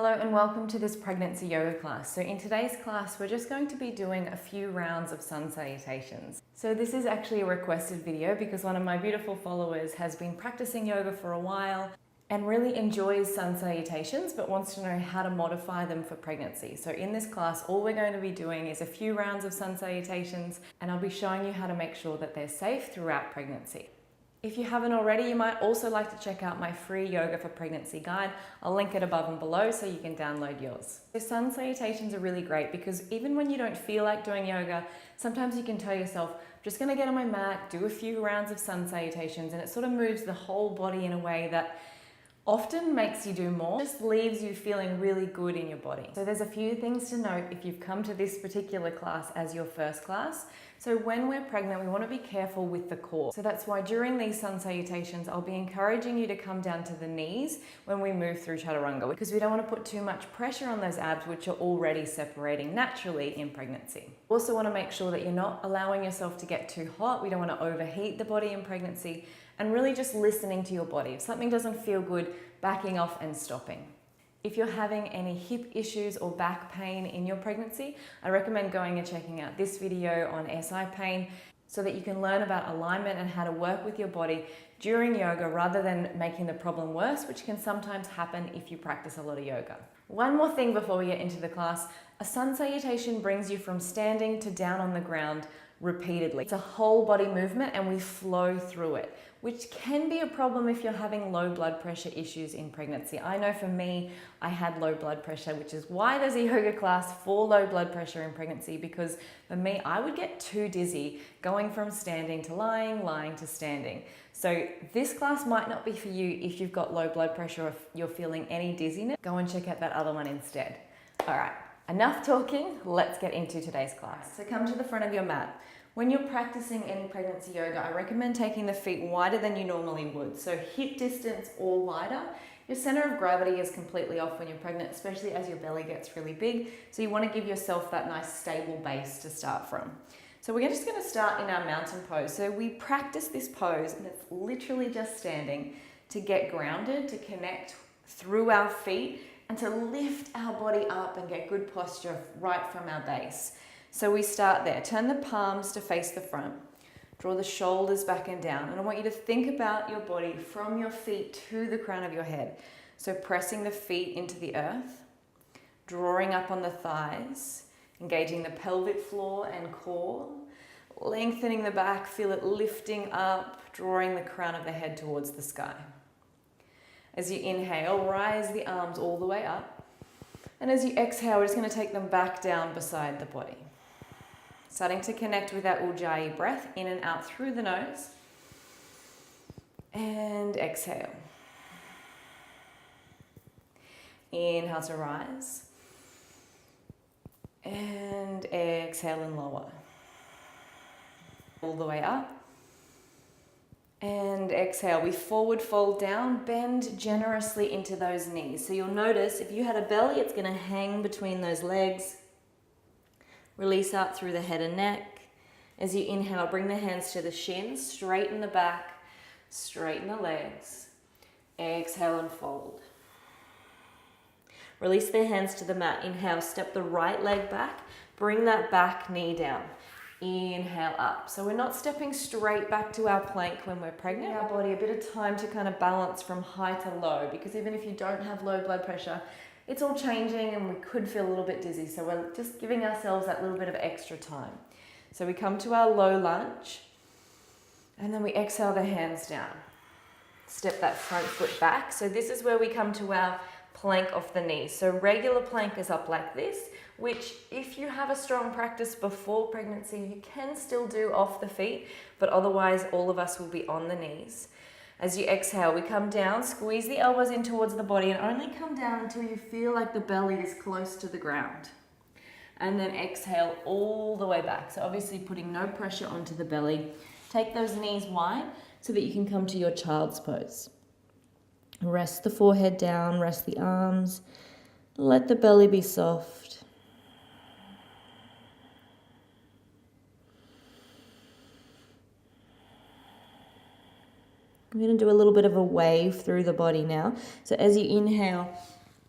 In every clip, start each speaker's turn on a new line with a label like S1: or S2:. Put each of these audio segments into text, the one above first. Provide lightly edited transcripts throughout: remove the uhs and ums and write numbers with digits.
S1: Hello and welcome to this pregnancy yoga class. So in today's class, we're just going to be doing a few rounds of sun salutations. So this is actually a requested video because one of my beautiful followers has been practicing yoga for a while and really enjoys sun salutations but wants to know how to modify them for pregnancy. So in this class, all we're going to be doing is a few rounds of sun salutations and I'll be showing you how to make sure that they're safe throughout pregnancy. If you haven't already, you might also like to check out my free Yoga for Pregnancy guide. I'll link it above and below so you can download yours. So sun salutations are really great because even when you don't feel like doing yoga, sometimes you can tell yourself, I'm just gonna get on my mat, do a few rounds of sun salutations, and it sort of moves the whole body in a way that often makes you do more, just leaves you feeling really good in your body. So there's a few things to note if you've come to this particular class as your first class. So when we're pregnant, we want to be careful with the core. So that's why during these sun salutations, I'll be encouraging you to come down to the knees when we move through chaturanga because we don't want to put too much pressure on those abs which are already separating naturally in pregnancy. Also want to make sure that you're not allowing yourself to get too hot. We don't want to overheat the body in pregnancy and really just listening to your body. If something doesn't feel good, backing off and stopping. If you're having any hip issues or back pain in your pregnancy, I recommend going and checking out this video on SI pain so that you can learn about alignment and how to work with your body during yoga rather than making the problem worse, which can sometimes happen if you practice a lot of yoga. One more thing before we get into the class, a sun salutation brings you from standing to down on the ground repeatedly. It's a whole body movement and we flow through it, which can be a problem if you're having low blood pressure issues in pregnancy. I know for me, I had low blood pressure, which is why there's a yoga class for low blood pressure in pregnancy, because for me, I would get too dizzy going from standing to lying, lying to standing. So this class might not be for you if you've got low blood pressure or if you're feeling any dizziness. Go and check out that other one instead. All right, enough talking, let's get into today's class. So come to the front of your mat. When you're practicing any pregnancy yoga, I recommend taking the feet wider than you normally would. So hip distance or wider. Your center of gravity is completely off when you're pregnant, especially as your belly gets really big. So you want to give yourself that nice stable base to start from. So we're just going to start in our mountain pose. So we practice this pose and it's literally just standing to get grounded, to connect through our feet and to lift our body up and get good posture right from our base. So we start there. Turn the palms to face the front. Draw the shoulders back and down. And I want you to think about your body from your feet to the crown of your head. So pressing the feet into the earth, drawing up on the thighs, engaging the pelvic floor and core, lengthening the back, feel it lifting up, drawing the crown of the head towards the sky. As you inhale, rise the arms all the way up. And as you exhale, we're just going to take them back down beside the body. Starting to connect with that Ujjayi breath, in and out through the nose. And exhale. Inhale to rise. And exhale and lower. All the way up. And exhale, we forward fold down, bend generously into those knees. So you'll notice if you had a belly, it's going to hang between those legs. Release out through the head and neck. As you inhale, bring the hands to the shins, straighten the back, straighten the legs. Exhale and fold. Release the hands to the mat. Inhale, step the right leg back, bring that back knee down. Inhale up. So we're not stepping straight back to our plank when we're pregnant. Our body a bit of time to kind of balance from high to low, because even if you don't have low blood pressure, it's all changing and we could feel a little bit dizzy. So we're just giving ourselves that little bit of extra time. So we come to our low lunge and then we exhale the hands down. Step that front foot back. So this is where we come to our plank off the knees. So regular plank is up like this, which if you have a strong practice before pregnancy, you can still do off the feet, but otherwise all of us will be on the knees. As you exhale, we come down, squeeze the elbows in towards the body and only come down until you feel like the belly is close to the ground. And then exhale all the way back. So obviously putting no pressure onto the belly. Take those knees wide so that you can come to your child's pose. Rest the forehead down, rest the arms. Let the belly be soft. I'm going to do a little bit of a wave through the body now. So as you inhale,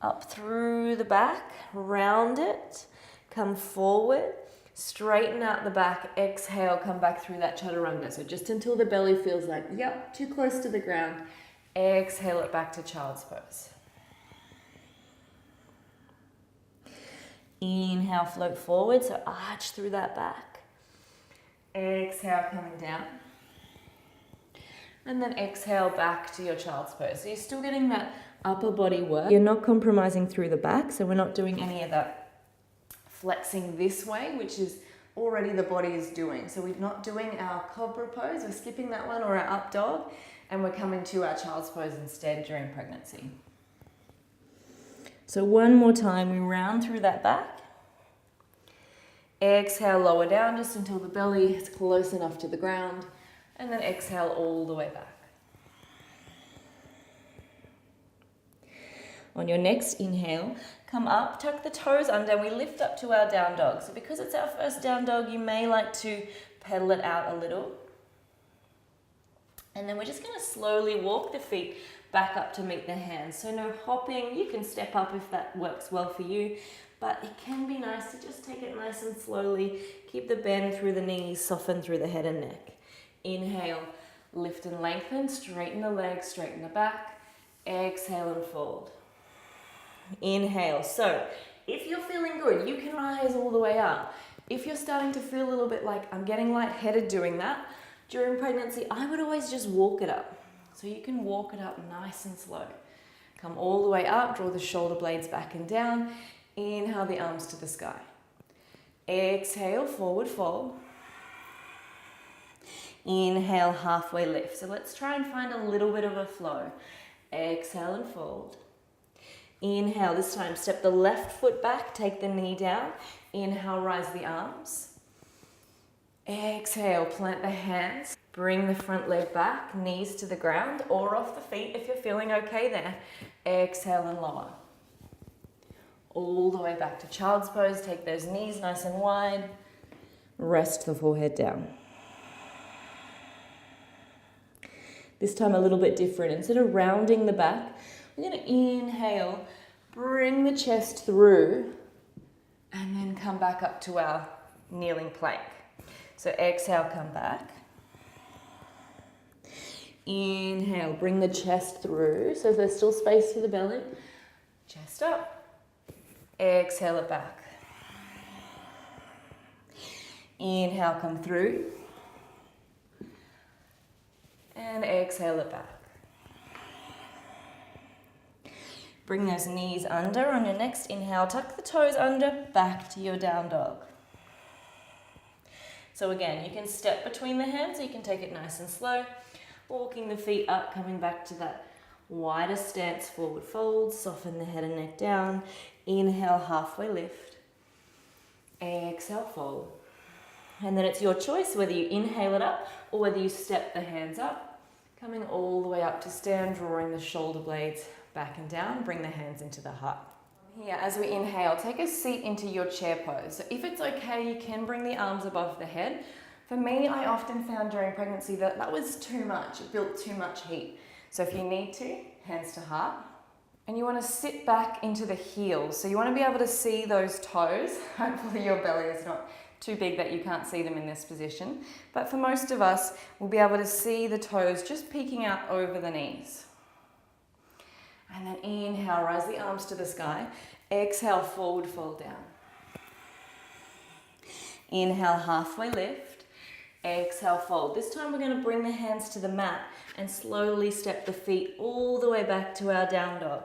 S2: Up through the back, round it, come forward, straighten out the back, exhale, come back through that chaturanga. So just until the belly feels like, yep, too close to the ground, exhale it back to child's pose. Inhale, float forward, so arch through that back. Exhale, coming down. And then exhale back to your child's pose. So you're still getting that upper body work. You're not compromising through the back, so we're not doing any of that flexing this way, which is already the body is doing. So we're not doing our cobra pose, we're skipping that one, or our up dog, and we're coming to our child's pose instead during pregnancy. So one more time, we round through that back. Exhale, lower down just until the belly is close enough to the ground, and then exhale all the way back. On your next inhale, come up, tuck the toes under, and we lift up to our down dog. So because it's our first down dog, you may like to pedal it out a little. And then we're just going to slowly walk the feet back up to meet the hands. So no hopping. You can step up if that works well for you, but it can be nice to just take it nice and slowly. Keep the bend through the knees, soften through the head and neck. Inhale, lift and lengthen, straighten the legs, straighten the back. Exhale and fold. Inhale. So if you're feeling good, you can rise all the way up. If you're starting to feel a little bit like I'm getting lightheaded doing that during pregnancy, I would always just walk it up. So you can walk it up nice and slow. Come all the way up, draw the shoulder blades back and down. Inhale the arms to the sky. Exhale, forward fold. Inhale, halfway lift. So let's try and find a little bit of a flow. Exhale and fold. Inhale, this time step the left foot back, take the knee down. Inhale, rise the arms. Exhale, plant the hands. Bring the front leg back, knees to the ground or off the feet if you're feeling okay there. Exhale and lower. All the way back to child's pose. Take those knees nice and wide. Rest the forehead down. This time a little bit different. Instead of rounding the back, we're going to inhale, bring the chest through, and then come back up to our kneeling plank. So exhale, come back. Inhale, bring the chest through. So there's still space for the belly. Chest up. Exhale it back. Inhale, come through. And exhale it back. Bring those knees under. On your next inhale, tuck the toes under, back to your down dog. So again, you can step between the hands, so you can take it nice and slow. Walking the feet up, coming back to that wider stance, forward fold, soften the head and neck down. Inhale, halfway lift. Exhale, fold. And then it's your choice whether you inhale it up or whether you step the hands up. Coming all the way up to stand, drawing the shoulder blades back and down. Bring the hands into the heart. Here, as we inhale, take a seat into your chair pose. So if it's okay, you can bring the arms above the head. For me, I often found during pregnancy that that was too much. It built too much heat. So if you need to, hands to heart. And you want to sit back into the heels. So you want to be able to see those toes. Hopefully your belly is not too big that you can't see them in this position. But for most of us, we'll be able to see the toes just peeking out over the knees. And then inhale, rise the arms to the sky. Exhale, forward fold down. Inhale, halfway lift. Exhale, fold. This time we're going to bring the hands to the mat and slowly step the feet all the way back to our down dog.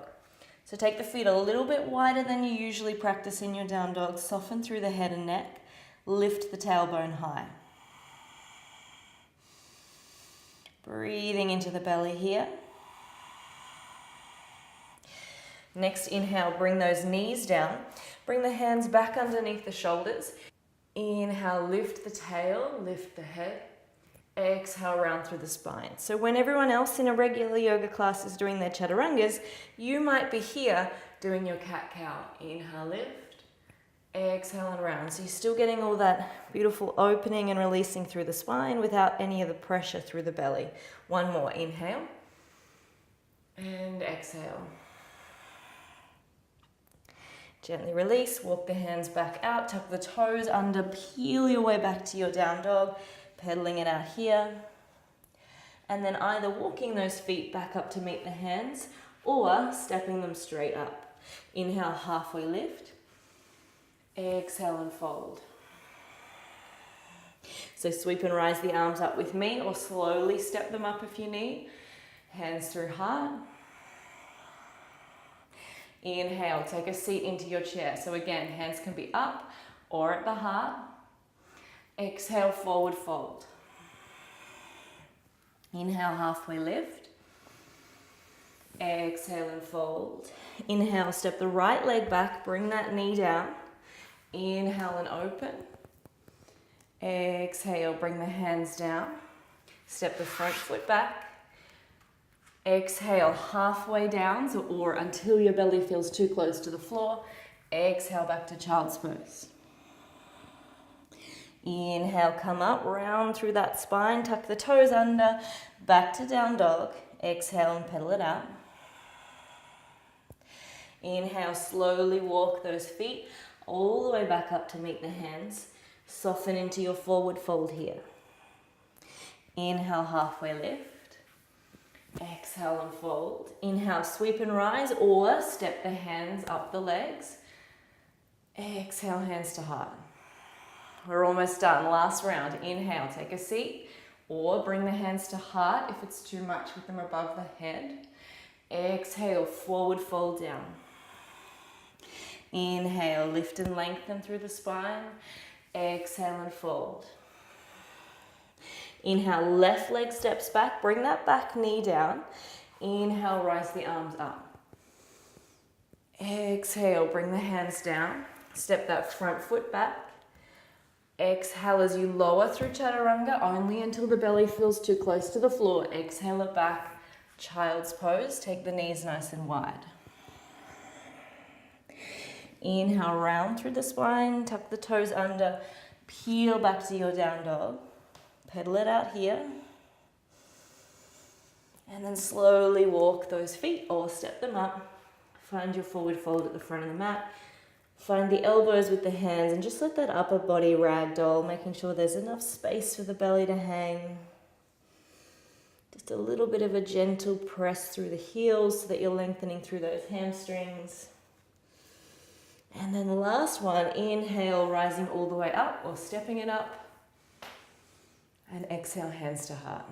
S2: So take the feet a little bit wider than you usually practice in your down dog. Soften through the head and neck. Lift the tailbone high. Breathing into the belly here. Next inhale, bring those knees down. Bring the hands back underneath the shoulders. Inhale, lift the tail, lift the head. Exhale, round through the spine. So when everyone else in a regular yoga class is doing their chaturangas, you might be here doing your cat-cow. Inhale, lift. Exhale and round. So you're still getting all that beautiful opening and releasing through the spine without any of the pressure through the belly. One more. Inhale. And exhale. Gently release, walk the hands back out, tuck the toes under, peel your way back to your down dog, pedaling it out here. And then either walking those feet back up to meet the hands or stepping them straight up. Inhale, halfway lift. Exhale and fold. So sweep and rise the arms up with me, or slowly step them up if you need. Hands through heart. Inhale, take a seat into your chair. So again, hands can be up or at the heart. Exhale, forward fold. Inhale, halfway lift. Exhale and fold. Inhale, step the right leg back, bring that knee down. Inhale and open. Exhale, bring the hands down. Step the front foot back. Exhale, halfway down, or until your belly feels too close to the floor. Exhale, back to child's pose. Inhale, come up, round through that spine, tuck the toes under, back to down dog. Exhale and pedal it out. Inhale, slowly walk those feet all the way back up to meet the hands. Soften into your forward fold here. Inhale, halfway lift. Exhale and fold. Inhale, sweep and rise, or step the hands up the legs. Exhale, hands to heart. We're almost done. Last round. Inhale, take a seat, or bring the hands to heart if it's too much with them above the head. Exhale, forward fold down. Inhale, lift and lengthen through the spine. Exhale and fold. Inhale, left leg steps back. Bring that back knee down. Inhale, rise the arms up. Exhale, bring the hands down. Step that front foot back. Exhale as you lower through chaturanga, only until the belly feels too close to the floor. Exhale it back, child's pose. Take the knees nice and wide. Inhale, round through the spine, tuck the toes under, peel back to your down dog. Pedal it out here. And then slowly walk those feet or step them up. Find your forward fold at the front of the mat. Find the elbows with the hands and just let that upper body ragdoll, making sure there's enough space for the belly to hang. Just a little bit of a gentle press through the heels so that you're lengthening through those hamstrings. And then the last one, inhale, rising all the way up or stepping it up. And exhale, hands to heart.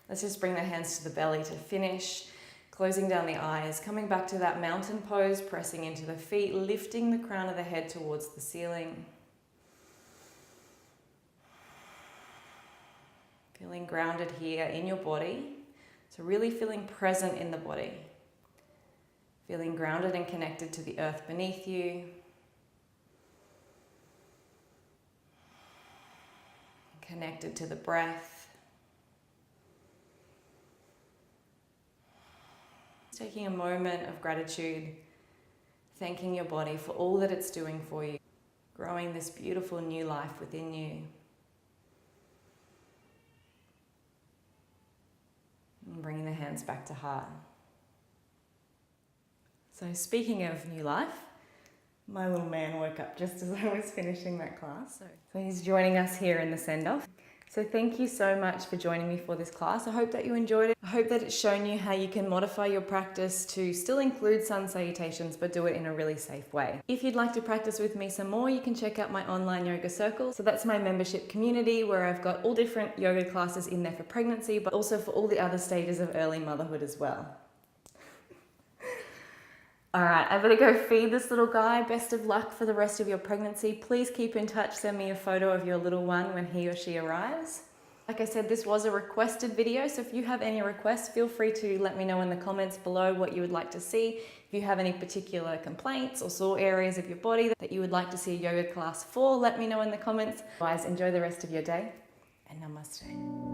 S2: Let's just bring the hands to the belly to finish. Closing down the eyes, coming back to that mountain pose, pressing into the feet, lifting the crown of the head towards the ceiling. Feeling grounded here in your body. So really feeling present in the body. Feeling grounded and connected to the earth beneath you. Connected to the breath. Taking a moment of gratitude, thanking your body for all that it's doing for you, growing this beautiful new life within you. And bringing the hands back to heart. So speaking of new life, my little man woke up just as I was finishing that class. So he's joining us here in the send-off. So thank you so much for joining me for this class. I hope that you enjoyed it. I hope that it's shown you how you can modify your practice to still include sun salutations, but do it in a really safe way. If you'd like to practice with me some more, you can check out my online yoga circle. So that's my membership community where I've got all different yoga classes in there for pregnancy, but also for all the other stages of early motherhood as well. All right, I better go feed this little guy. Best of luck for the rest of your pregnancy. Please keep in touch. Send me a photo of your little one when he or she arrives. Like I said, this was a requested video, so if you have any requests, feel free to let me know in the comments below what you would like to see. If you have any particular complaints or sore areas of your body that you would like to see a yoga class for, let me know in the comments. Otherwise, enjoy the rest of your day, and namaste.